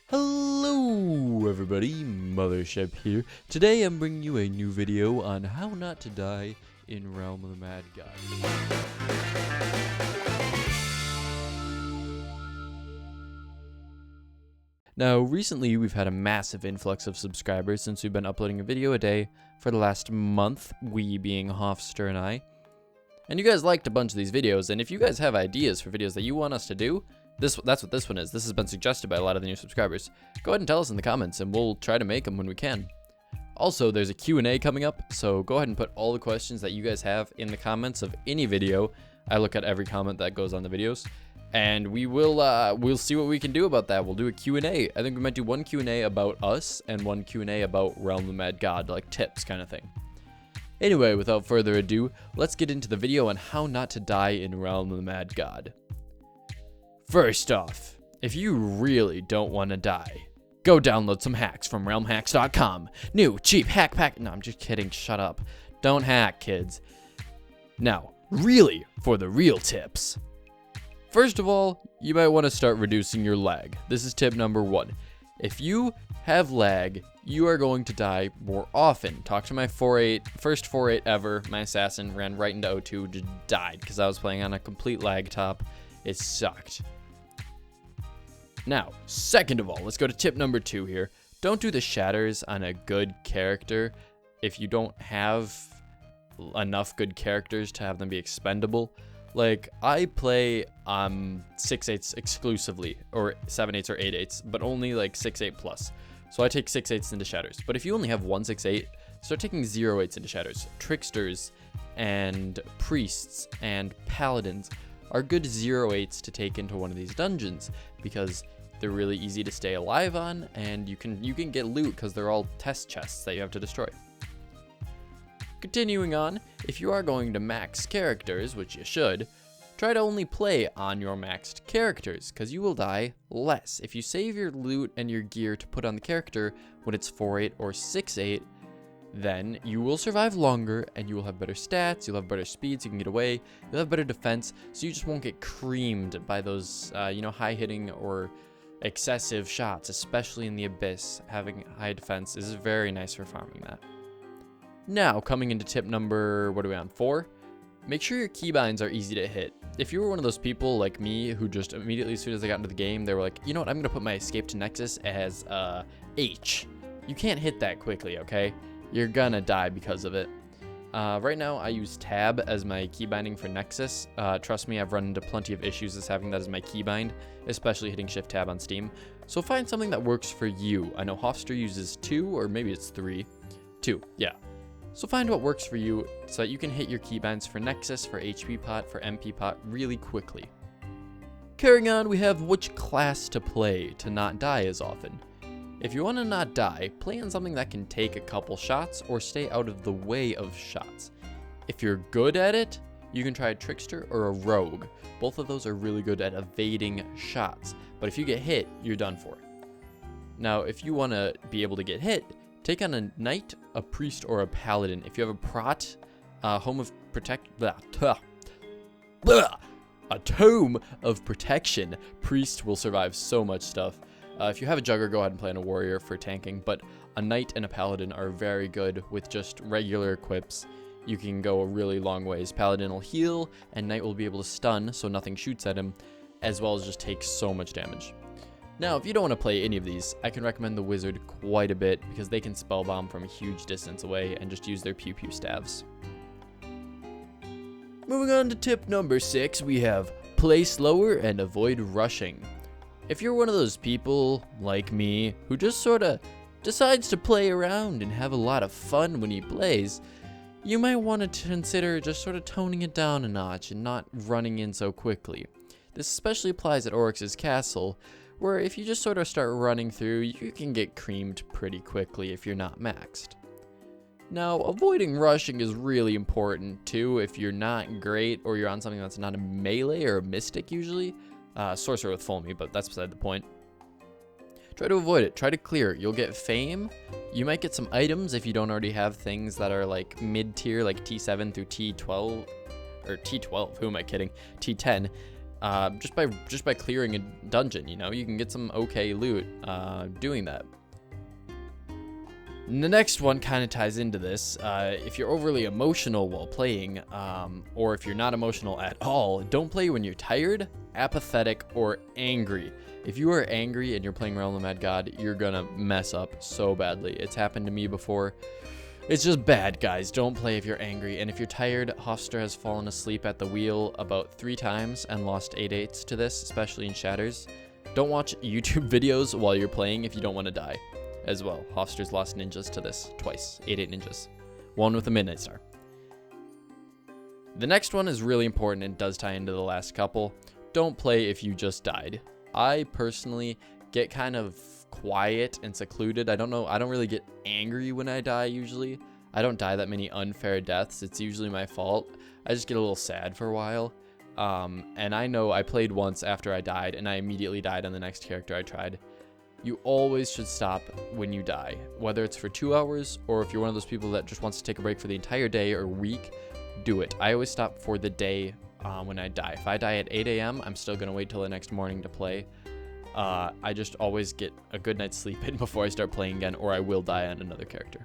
Hello everybody, Mothership here. Today I'm bringing you a new video on how not to die in Realm of the Mad God. Now recently we've had a massive influx of subscribers since we've been uploading a video a day for the last month, we being Hofster and I. And you guys liked a bunch of these videos, and if you guys have ideas for videos that you want us to do, that's what this one is. This has been suggested by a lot of the new subscribers. Go ahead and tell us in the comments, and we'll try to make them when we can. Also, there's a Q&A coming up, so go ahead and put all the questions that you guys have in the comments of any video. I look at every comment that goes on the videos, and we'll see what we can do about that. We'll do a Q&A. I think we might do one Q&A about us and one Q&A about Realm of the Mad God, like tips kind of thing. Anyway, without further ado, let's get into the video on how not to die in Realm of the Mad God. First off, if you really don't want to die, go download some hacks from realmhacks.com. New, cheap hack pack. No, I'm just kidding. Shut up. Don't hack, kids. Now, really, for the real tips. First of all, you might want to start reducing your lag. This is tip number 1. If you have lag, you are going to die more often. Talk to my first 4.8 ever. My assassin ran right into O2, just died because I was playing on a complete lag top. It sucked. Now, second of all, let's go to tip number 2 here. Don't do the shatters on a good character if you don't have enough good characters to have them be expendable. Like, I play 6/8s exclusively, or 7/8s or 8/8s, but only like 6/8 plus. So I take 6/8s into shatters. But if you only have one 6/8, start taking 0/8s into shatters. Tricksters and priests and paladins are good 0/8s to take into one of these dungeons because they're really easy to stay alive on, and you can get loot because they're all test chests that you have to destroy. Continuing on, if you are going to max characters, which you should, try to only play on your maxed characters, because you will die less. If you save your loot and your gear to put on the character when it's 4/8 or 6/8, then you will survive longer, and you will have better stats, you'll have better speed so you can get away, you'll have better defense, so you just won't get creamed by those, high-hitting or excessive shots, especially in the Abyss. Having high defense is very nice for farming that. Now, coming into tip number, 4? Make sure your keybinds are easy to hit. If you were one of those people like me who just immediately, as soon as they got into the game, they were like, you know what, I'm going to put my escape to Nexus as H. You can't hit that quickly, okay? You're gonna die because of it. Right now, I use tab as my keybinding for Nexus. Trust me, I've run into plenty of issues as having that as my keybind, especially hitting shift tab on Steam. So find something that works for you. I know Hofster uses 2, or maybe it's 3. 2, yeah. So find what works for you so that you can hit your keybinds for Nexus, for HP pot, for MP pot really quickly. Carrying on, we have which class to play to not die as often. If you want to not die, play on something that can take a couple shots or stay out of the way of shots. If you're good at it, you can try a Trickster or a Rogue. Both of those are really good at evading shots, but if you get hit, you're done for. Now, if you want to be able to get hit, take on a Knight, a Priest, or a Paladin. If you have a Prot, Home of a Tome of Protection, Priest will survive so much stuff. If you have a Jugger, go ahead and play on a Warrior for tanking, but a Knight and a Paladin are very good with just regular equips. You can go a really long ways. Paladin will heal, and Knight will be able to stun, so nothing shoots at him, as well as just take so much damage. Now, if you don't want to play any of these, I can recommend the Wizard quite a bit, because they can spellbomb from a huge distance away and just use their pew-pew staves. Moving on to tip number 6, we have play slower and avoid rushing. If you're one of those people, like me, who just sorta decides to play around and have a lot of fun when he plays, you might want to consider just sort of toning it down a notch and not running in so quickly. This especially applies at Oryx's Castle, where if you just sort of start running through, you can get creamed pretty quickly if you're not maxed. Now, avoiding rushing is really important too if you're not great or you're on something that's not a melee or a mystic usually. Sorcerer with Fulmy, but that's beside the point. Try to avoid it. Try to clear it. You'll get fame. You might get some items if you don't already have things that are like mid-tier, like T7 through T12, or T12, who am I kidding? T10. just by clearing a dungeon. You know, you can get some okay loot doing that. And the next one kind of ties into this. If you're overly emotional while playing, or if you're not emotional at all, don't play when you're tired, apathetic, or angry. If you are angry and you're playing Realm of the Mad God, you're gonna mess up so badly. It's happened to me before. It's just bad, guys. Don't play if you're angry. And if you're tired, Hofstra has fallen asleep at the wheel about 3 times and lost 8/8 to this, especially in Shatters. Don't watch YouTube videos while you're playing if you don't want to die as well. Hofstra's lost ninjas to this twice. 8/8 ninjas. One with a Midnight Star. The next one is really important and does tie into the last couple. Don't play if you just died. I personally get kind of quiet and secluded. I don't really get angry when I die usually. I don't die that many unfair deaths. It's usually my fault. I just get a little sad for a while. And I know I played once after I died and I immediately died on the next character I tried. You always should stop when you die, whether it's for 2 hours or if you're one of those people that just wants to take a break for the entire day or week, do it. I always stop for the day when I die. If I die at 8 a.m., I'm still going to wait till the next morning to play. I just always get a good night's sleep in before I start playing again, or I will die on another character.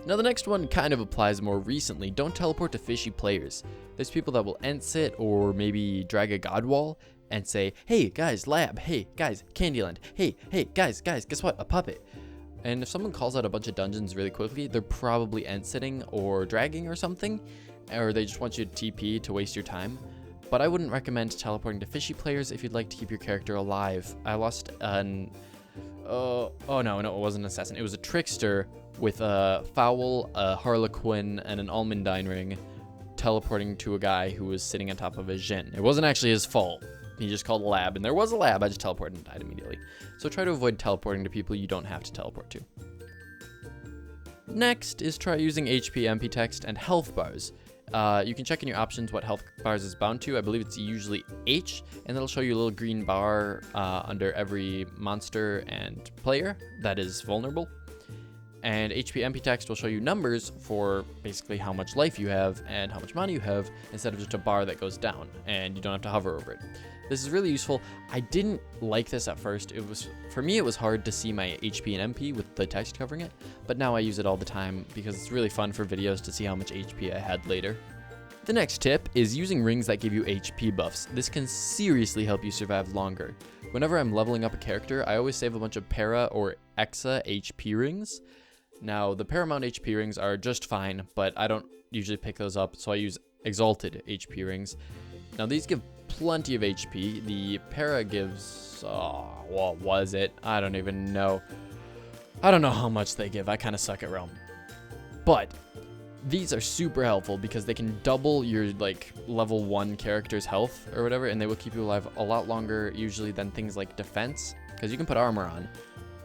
Now the next one kind of applies more recently. Don't teleport to fishy players. There's people that will end sit or maybe drag a god wall and say, hey guys, lab, hey guys, Candyland, hey guys, guess what, a puppet. And if someone calls out a bunch of dungeons really quickly, they're probably end sitting or dragging or something, or they just want you to TP to waste your time. But I wouldn't recommend teleporting to fishy players if you'd like to keep your character alive. I lost an... oh no, it wasn't an assassin. It was a trickster with a fowl, a harlequin, and an almondine ring teleporting to a guy who was sitting on top of a Jin. It wasn't actually his fault. He just called a lab, and there was a lab. I just teleported and died immediately. So try to avoid teleporting to people you don't have to teleport to. Next is try using HP, MP text, and health bars. You can check in your options what health bars is bound to. I believe it's usually H, and that'll show you a little green bar under every monster and player that is vulnerable. And HP MP text will show you numbers for basically how much life you have and how much money you have, instead of just a bar that goes down, and you don't have to hover over it. This is really useful. I didn't like this at first. For me, it was hard to see my HP and MP with the text covering it, but now I use it all the time because it's really fun for videos to see how much HP I had later. The next tip is using rings that give you HP buffs. This can seriously help you survive longer. Whenever I'm leveling up a character, I always save a bunch of para or exa HP rings. Now, the Paramount HP rings are just fine, but I don't usually pick those up, so I use Exalted HP rings. Now, these give plenty of HP. The para gives, what was it? I don't even know. I don't know how much they give. I kind of suck at Realm. But these are super helpful because they can double your level 1 character's health or whatever, and they will keep you alive a lot longer usually than things like defense, because you can put armor on.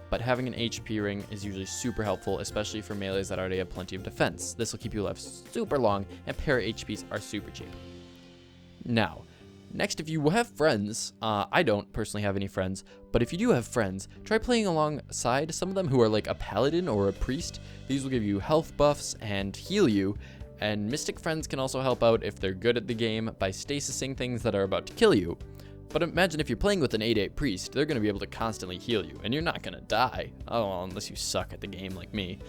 But having an HP ring is usually super helpful, especially for melees that already have plenty of defense. This will keep you alive super long, and para HPs are super cheap. Now, next, if you have friends, I don't personally have any friends, but if you do have friends, try playing alongside some of them who are like a paladin or a priest. These will give you health buffs and heal you, and mystic friends can also help out if they're good at the game by stasising things that are about to kill you. But imagine if you're playing with an 8/8 priest, they're going to be able to constantly heal you, and you're not going to die. Oh, well, unless you suck at the game like me.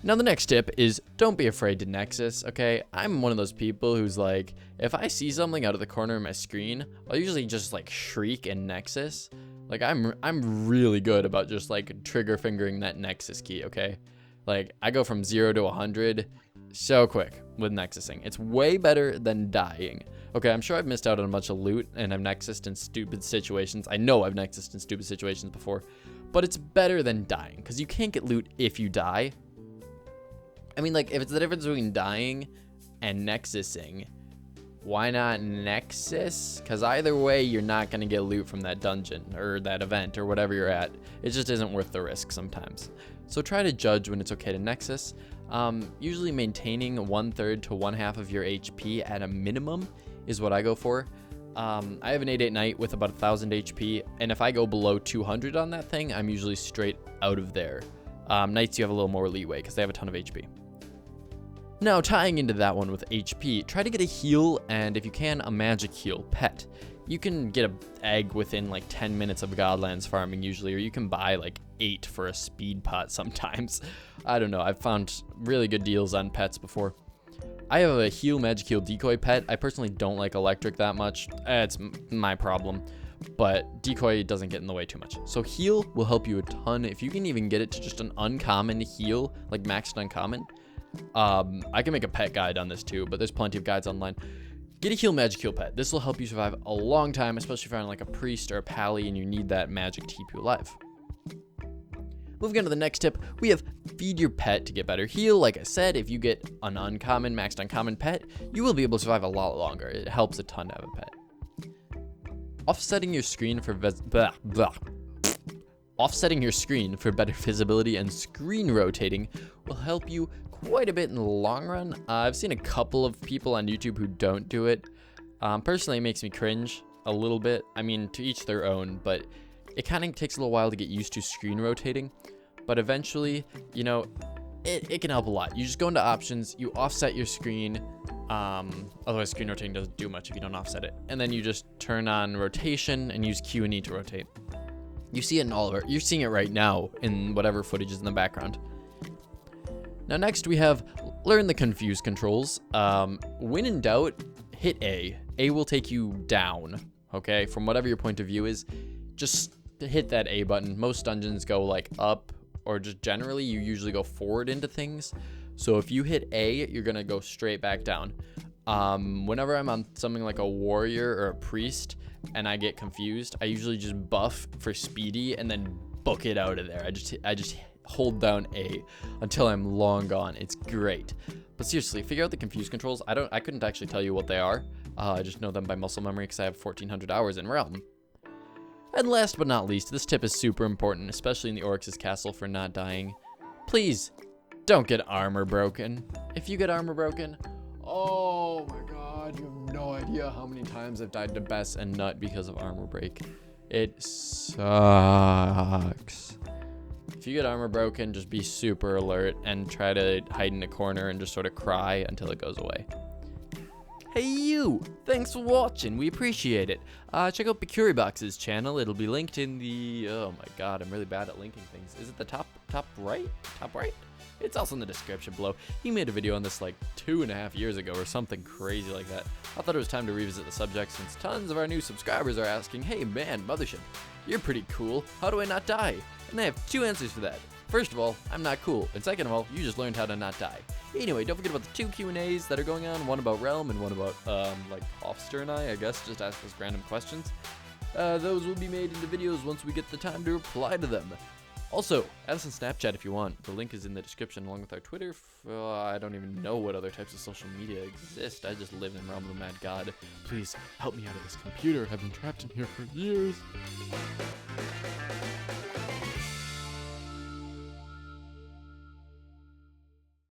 Now the next tip is don't be afraid to Nexus, okay? I'm one of those people who's like, if I see something out of the corner of my screen, I'll usually just shriek in Nexus. I'm really good about just trigger fingering that Nexus key, okay? I go from 0 to 100 so quick with Nexusing. It's way better than dying. Okay, I'm sure I've missed out on a bunch of loot and I've Nexused in stupid situations. I know I've Nexused in stupid situations before, but it's better than dying because you can't get loot if you die. I mean, if it's the difference between dying and Nexusing, why not Nexus? Because either way, you're not going to get loot from that dungeon or that event or whatever you're at. It just isn't worth the risk sometimes. So try to judge when it's okay to Nexus. Usually maintaining 1/3 to 1/2 of your HP at a minimum is what I go for. I have an 8/8 Knight with about 1,000 HP, and if I go below 200 on that thing, I'm usually straight out of there. Knights, you have a little more leeway because they have a ton of HP. Now, tying into that one with HP, try to get a heal, and if you can, a magic heal pet. You can get an egg within like 10 minutes of Godlands farming usually, or you can buy like 8 for a speed pot sometimes. I don't know, I've found really good deals on pets before. I have a heal, magic heal, decoy pet. I personally don't like electric that much. It's my problem, but decoy doesn't get in the way too much. So heal will help you a ton. If you can even get it to just an uncommon heal, like maxed uncommon. I can make a pet guide on this too, but there's plenty of guides online. Get a heal, magic heal pet. This will help you survive a long time, especially if you're on like a priest or a pally and you need that magic to keep you alive. Moving on to the next tip, we have feed your pet to get better heal. Like I said, if you get an uncommon, maxed uncommon pet, you will be able to survive a lot longer. It helps a ton to have a pet. Offsetting your screen for Offsetting your screen for better visibility and screen rotating will help you quite a bit in the long run. I've seen a couple of people on YouTube who don't do it. Personally, it makes me cringe a little bit. I mean, to each their own, but it kind of takes a little while to get used to screen rotating. But eventually, you know, it can help a lot. You just go into options, you offset your screen. Otherwise, screen rotating doesn't do much if you don't offset it. And then you just turn on rotation and use Q and E to rotate. You see it in all of it. You're seeing it right now in whatever footage is in the background. Now next we have learn the confuse controls. When in doubt, hit A. A will take you down, okay? From whatever your point of view is, just hit that A button. Most dungeons go like up, or just generally you usually go forward into things. So if you hit A, you're gonna go straight back down. Whenever I'm on something like a warrior or a priest and I get confused, I usually just buff for speedy and then book it out of there. I just hold down A until I'm long gone. It's great. But seriously, figure out the confuse controls. I couldn't actually tell you what they are. I just know them by muscle memory because I have 1400 hours in Realm. And last but not least, this tip is super important, especially in the Oryx's castle for not dying. Please, don't get armor broken. If you get armor broken, oh my god, you have no idea how many times I've died to Bess and Nut because of armor break. It sucks. If you get armor broken, just be super alert and try to hide in a corner and just sort of cry until it goes away. Hey you! Thanks for watching, we appreciate it. Check out Bikuribox's channel, it'll be linked in the, oh my god, I'm really bad at linking things. Is it the top right? Top right? It's also in the description below. He made a video on this like 2.5 years ago or something crazy like that. I thought it was time to revisit the subject since tons of our new subscribers are asking, hey man, Mothership, you're pretty cool, how do I not die? And I have 2 answers for that. First of all, I'm not cool, and second of all, you just learned how to not die. Anyway, don't forget about the 2 Q&As that are going on, one about Realm and one about, like, Hofster and I guess, just ask us random questions. Those will be made into videos once we get the time to reply to them. Also, add us on Snapchat if you want. The link is in the description along with our Twitter. I don't even know what other types of social media exist. I just live in Realm of the Mad God. Please help me out of this computer. I've been trapped in here for years.